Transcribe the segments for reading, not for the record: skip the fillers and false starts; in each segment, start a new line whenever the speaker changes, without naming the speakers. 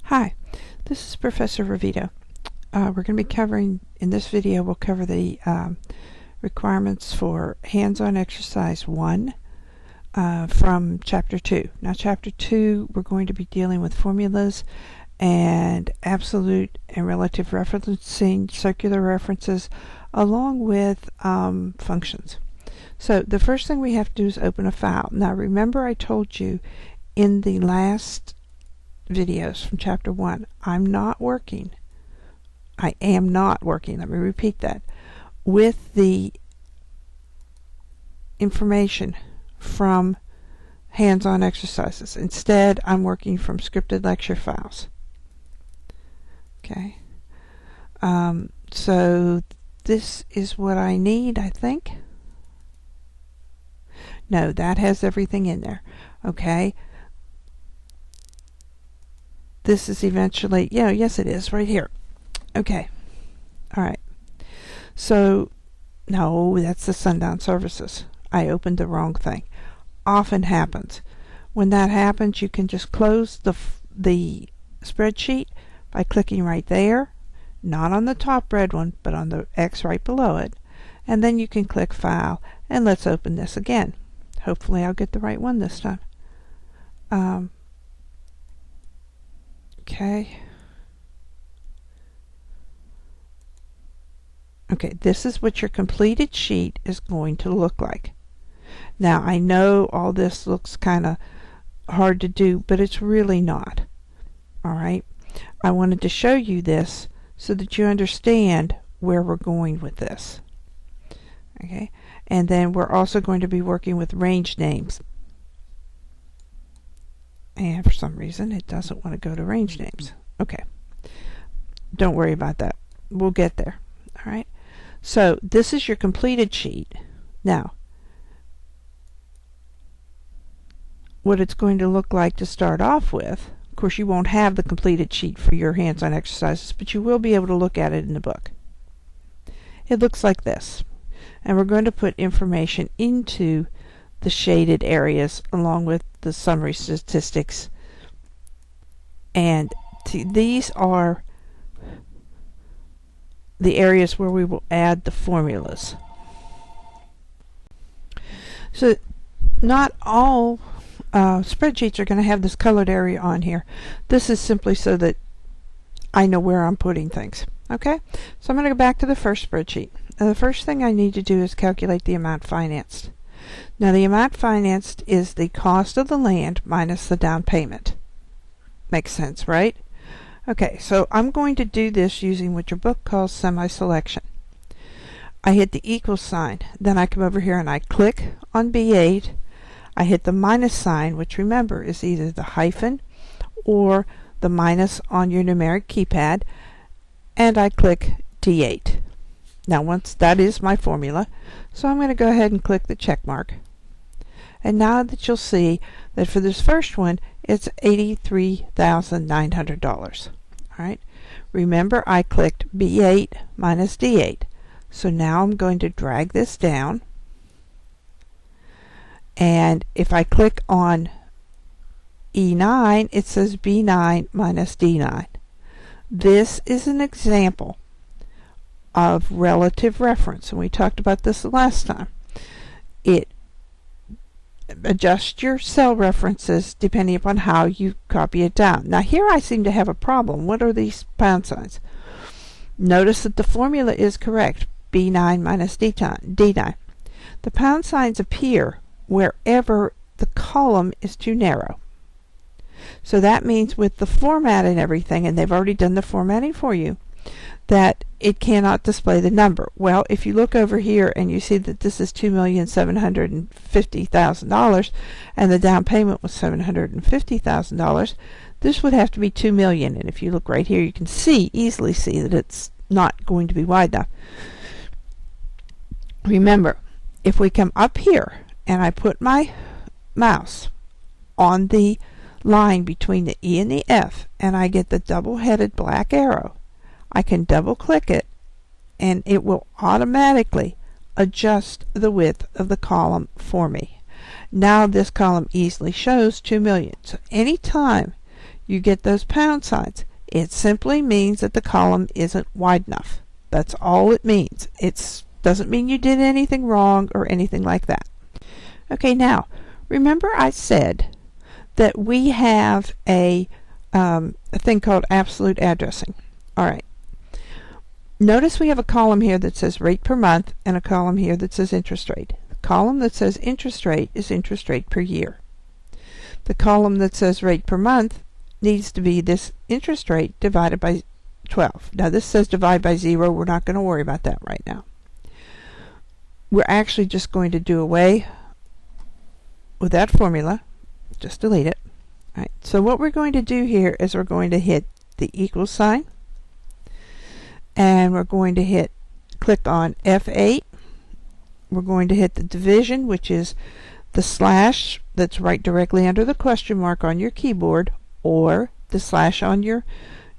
Hi, this is Professor Ravito. We're going to be covering, in this video, we'll cover the requirements for hands-on exercise 1 from Chapter 2. Now, Chapter 2, we're going to be dealing with formulas and absolute and relative referencing, circular references, along with functions. So the first thing we have to do is open a file. Now, remember I told you in the last videos from Chapter 1, I am not working, let me repeat that, with the information from hands-on exercises. Instead, I'm working from scripted lecture files. Okay, so this is what I need, I think. No, that has everything in there. Okay. This is eventually, yes it is, right here. Okay. Alright. So, no, that's the sundown services. I opened the wrong thing. Often happens. When that happens, you can just close the spreadsheet by clicking right there, not on the top red one, but on the X right below it, and then you can click File, and let's open this again. Hopefully I'll get the right one this time. Okay. Okay, this is what your completed sheet is going to look like. Now, I know all this looks kind of hard to do, but it's really not. All right. I wanted to show you this so that you understand where we're going with this. Okay. And then we're also going to be working with range names. And for some reason, it doesn't want to go to range names. Okay. Don't worry about that. We'll get there. All right. So this is your completed sheet. Now, what it's going to look like to start off with, of course, you won't have the completed sheet for your hands-on exercises, but you will be able to look at it in the book. It looks like this. And we're going to put information into the shaded areas along with the summary statistics, and these are the areas where we will add the formulas. So not all spreadsheets are going to have this colored area on here. This is simply so that I know where I'm putting things. Okay, so I'm going to go back to the first spreadsheet. Now, the first thing I need to do is calculate the amount financed. Now, the amount financed is the cost of the land minus the down payment. Makes sense, right? Okay, so I'm going to do this using what your book calls semi-selection. I hit the equal sign, then I come over here and I click on B8. I hit the minus sign, which remember is either the hyphen or the minus on your numeric keypad, and I click D8. Now, once that is my formula, so I'm going to go ahead and click the check mark. And now that you'll see that for this first one, it's $83,900. All right. Remember, I clicked B8 minus D8. So now I'm going to drag this down. And if I click on E9, it says B9 minus D9. This is an example of relative reference, and we talked about this the last time. It adjusts your cell references depending upon how you copy it down. Now here I seem to have a problem. What are these pound signs? Notice that the formula is correct, B9 minus D9. The pound signs appear wherever the column is too narrow. So that means with the format and everything, and they've already done the formatting for you, that it cannot display the number. Well, if you look over here and you see that this is $2,750,000 and the down payment was $750,000, this would have to be $2 million. And if you look right here, you can easily see that it's not going to be wide enough. Remember, if we come up here and I put my mouse on the line between the E and the F and I get the double-headed black arrow, I can double click it and it will automatically adjust the width of the column for me. Now this column easily shows 2 million. So anytime you get those pound signs. It simply means that the column isn't wide enough. That's all it means. It doesn't mean you did anything wrong or anything like that. Okay, now, remember I said that we have a thing called absolute addressing. All right. Notice we have a column here that says rate per month and a column here that says interest rate. The column that says interest rate is interest rate per year. The column that says rate per month needs to be this interest rate divided by 12. Now this says divide by 0. We're not going to worry about that right now. We're actually just going to do away with that formula. Just delete it. All right. So what we're going to do here is we're going to hit the equal sign, and we're going to click on F8. We're going to hit the division, which is the slash that's right directly under the question mark on your keyboard, or the slash on your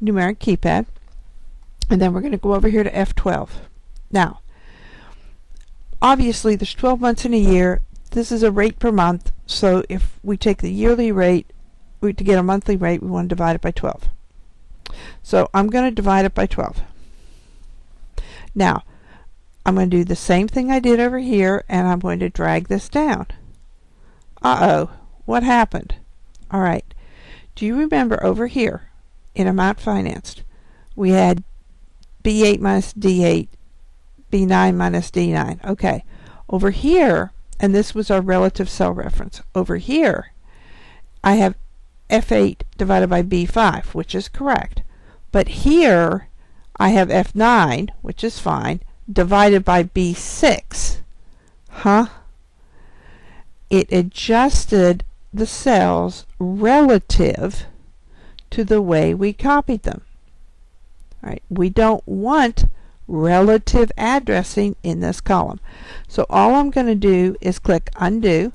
numeric keypad. And then we're going to go over here to F12. Now, obviously there's 12 months in a year. This is a rate per month, so if we take the yearly rate, to get a monthly rate, we want to divide it by 12. So I'm going to divide it by 12. Now, I'm going to do the same thing I did over here, and I'm going to drag this down. Uh-oh, what happened? All right, do you remember over here in amount financed, we had B8 minus D8, B9 minus D9. Okay, over here, and this was our relative cell reference, over here I have F8 divided by B5, which is correct. But here I have F9, which is fine, divided by B6. It adjusted the cells relative to the way we copied them. All right, we don't want relative addressing in this column. So all I'm going to do is click undo.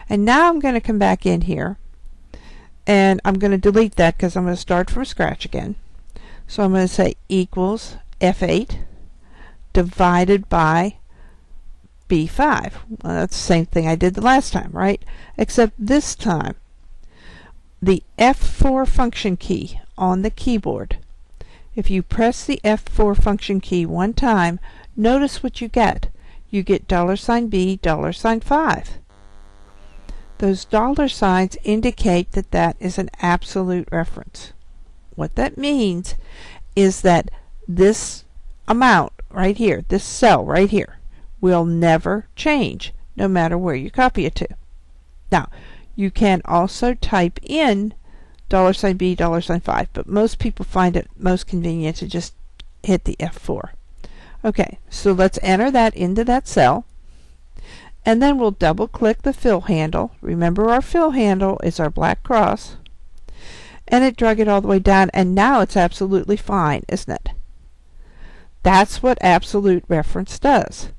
And now I'm going to come back in here, and I'm going to delete that because I'm going to start from scratch again. So I'm going to say equals F8 divided by B5. Well, that's the same thing I did the last time, right? Except this time, the F4 function key on the keyboard, if you press the F4 function key one time, notice what you get. You get $B, $5. Those dollar signs indicate that that is an absolute reference. What that means is that this amount right here, this cell right here, will never change no matter where you copy it to. Now, you can also type in $B, $5, but most people find it most convenient to just hit the F4. Okay, so let's enter that into that cell. And then we'll double click the fill handle. Remember, our fill handle is our black cross. And it drug it all the way down, and now it's absolutely fine, isn't it? That's what absolute reference does.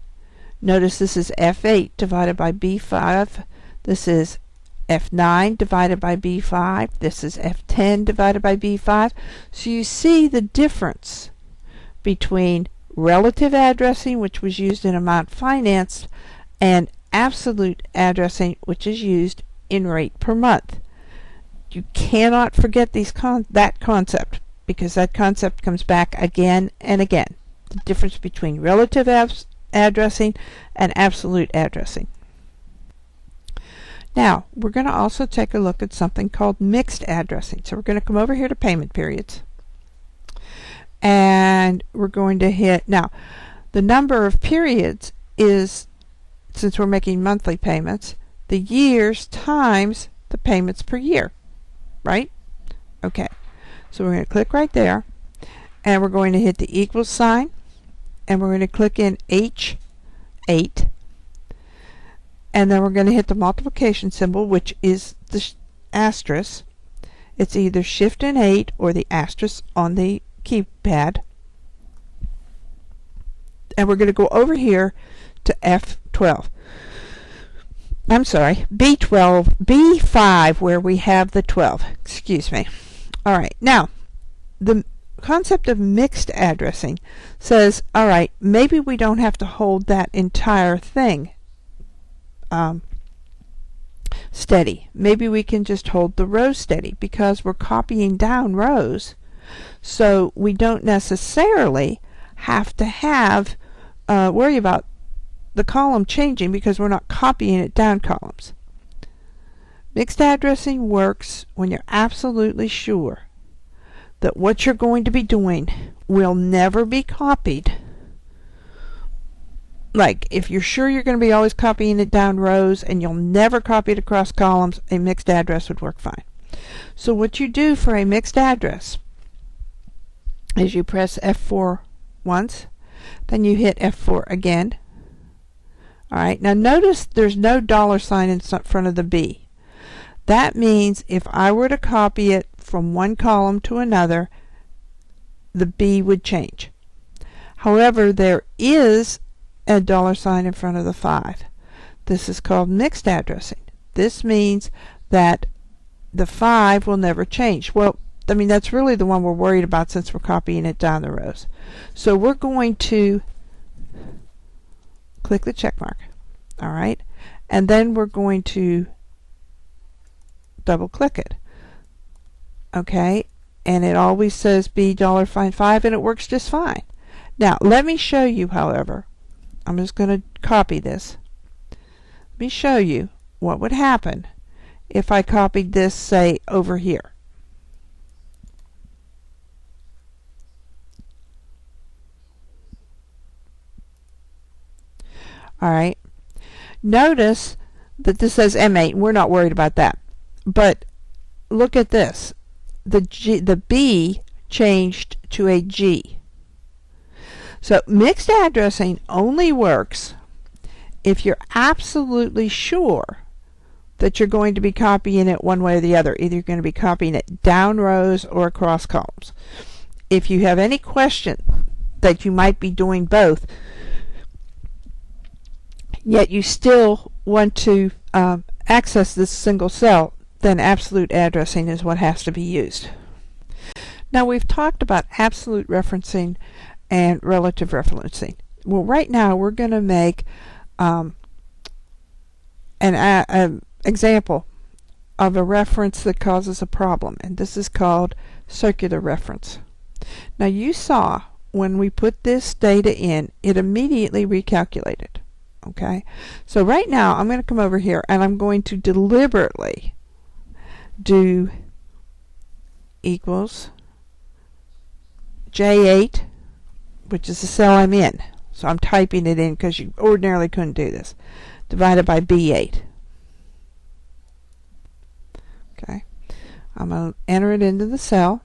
Notice this is F8 divided by B5. This is F9 divided by B5. This is F10 divided by B5. So you see the difference between relative addressing, which was used in amount financed, and absolute addressing, which is used in rate per month. You cannot forget that concept, because that concept comes back again and again. The difference between relative addressing and absolute addressing. Now, we're going to also take a look at something called mixed addressing. So we're going to come over here to payment periods. And we're going to hit, now, the number of periods is, since we're making monthly payments, the years times the payments per year, right? Okay, so we're going to click right there, and we're going to hit the equal sign, and we're going to click in H8, and then we're going to hit the multiplication symbol, which is the asterisk. It's either Shift and 8 or the asterisk on the keypad. And we're going to go over here to F12. I'm sorry, B12, B5, where we have the 12. Excuse me. All right, now, the concept of mixed addressing says, all right, maybe we don't have to hold that entire thing steady. Maybe we can just hold the row steady because we're copying down rows. So we don't necessarily have to have worry about the column changing because we're not copying it down columns. Mixed addressing works when you're absolutely sure that what you're going to be doing will never be copied. Like if you're sure you're going to be always copying it down rows and you'll never copy it across columns, a mixed address would work fine. So what you do for a mixed address is you press F4 once, then you hit F4 again. Alright, now notice there's no $sign in front of the B. That means if I were to copy it from one column to another, the B would change. However, there is a $sign in front of the 5. This is called mixed addressing. This means that the 5 will never change. Well, I mean, that's really the one we're worried about since we're copying it down the rows. So we're going to click the check mark. All right, and then we're going to double click it. Okay, and it always says B $5 and it works just fine. Now let me show you, however, I'm just going to copy this. Let me show you what would happen if I copied this, say, over here. All right. Notice that this says M8. We're not worried about that. But look at this. The B changed to a G. So mixed addressing only works if you're absolutely sure that you're going to be copying it one way or the other. Either you're going to be copying it down rows or across columns. If you have any question that you might be doing both, yet you still want to access this single cell, then absolute addressing is what has to be used. Now we've talked about absolute referencing and relative referencing. Well, right now we're going to make an example of a reference that causes a problem, and this is called circular reference. Now you saw when we put this data in, it immediately recalculated. Okay, so right now I'm going to come over here and I'm going to deliberately do equals J8, which is the cell I'm in. So I'm typing it in because you ordinarily couldn't do this, divided by B8. Okay, I'm going to enter it into the cell,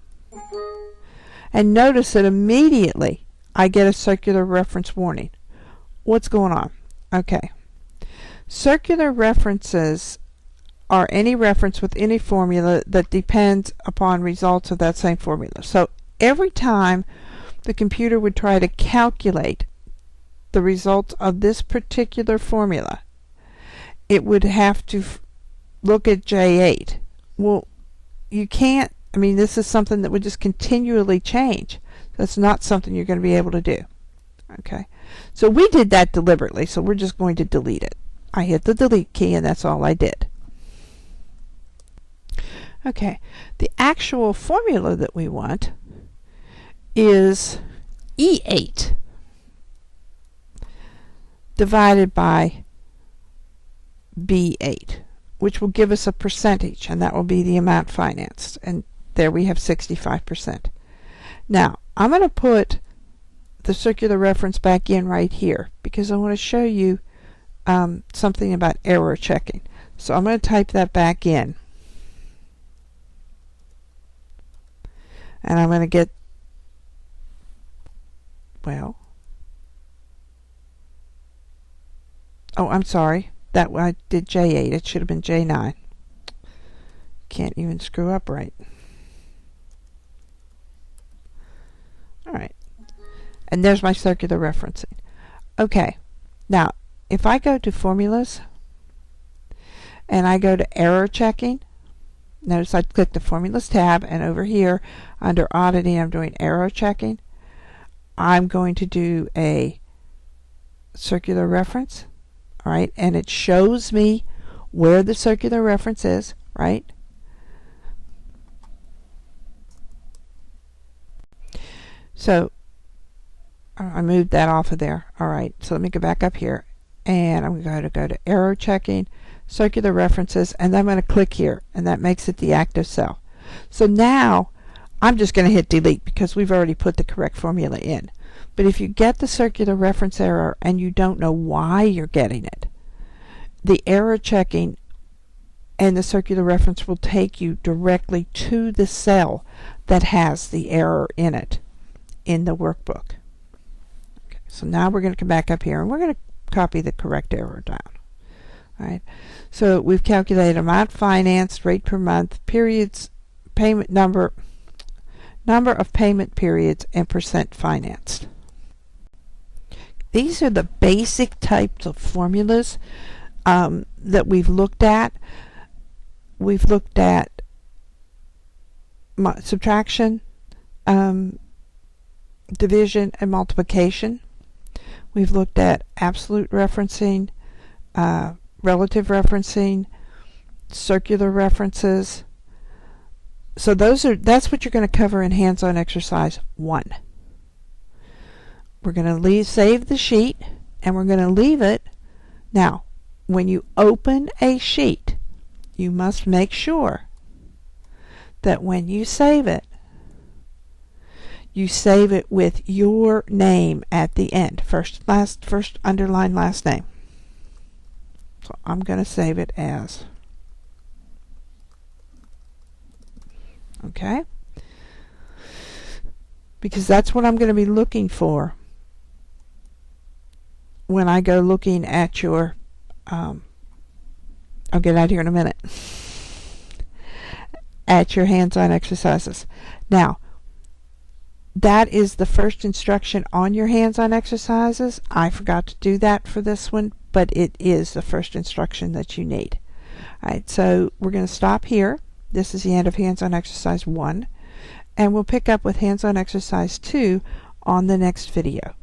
and notice that immediately I get a circular reference warning. What's going on? Okay, circular references are any reference with any formula that depends upon results of that same formula. So every time the computer would try to calculate the results of this particular formula, it would have to look at J8. Well, you can't, I mean, this is something that would just continually change. That's not something you're going to be able to do. Okay, so we did that deliberately, so we're just going to delete it. I hit the delete key and that's all I did. Okay, the actual formula that we want is E8 divided by B8, which will give us a percentage, and that will be the amount financed, and there we have 65%. Now I'm going to put the circular reference back in right here because I want to show you something about error checking. So I'm going to type that back in, and I'm going to get, well, oh, I'm sorry, that I did J8. It should have been J9. Can't even screw up right. All right. And there's my circular referencing. Okay, now if I go to formulas and I go to error checking, notice I click the formulas tab, and over here under auditing I'm doing error checking. I'm going to do a circular reference, all right, and it shows me where the circular reference is, right? So I moved that off of there. All right, so let me go back up here, and I'm going to go to arrow checking, circular references, and then I'm going to click here, and that makes it the active cell. So now I'm just going to hit delete because we've already put the correct formula in. But if you get the circular reference error and you don't know why you're getting it, the error checking and the circular reference will take you directly to the cell that has the error in it in the workbook. Okay, so now we're going to come back up here and we're going to copy the correct error down. All right, so we've calculated amount financed, rate per month, periods, payment number of payment periods, and percent financed. These are the basic types of formulas that we've looked at. We've looked at subtraction, division, and multiplication. We've looked at absolute referencing, relative referencing, circular references. So that's what you're going to cover in hands-on exercise 1. We're going to save the sheet, and we're going to leave it. Now, when you open a sheet, you must make sure that when you save it with your name at the end. First underline, last name. So I'm going to save it as. Okay? Because that's what I'm going to be looking for when I go looking at your, I'll get out here in a minute, at your hands-on exercises. Now, that is the first instruction on your hands-on exercises. I forgot to do that for this one, but it is the first instruction that you need. All right, so we're going to stop here. This is the end of hands-on exercise 1, and we'll pick up with hands-on exercise 2 on the next video.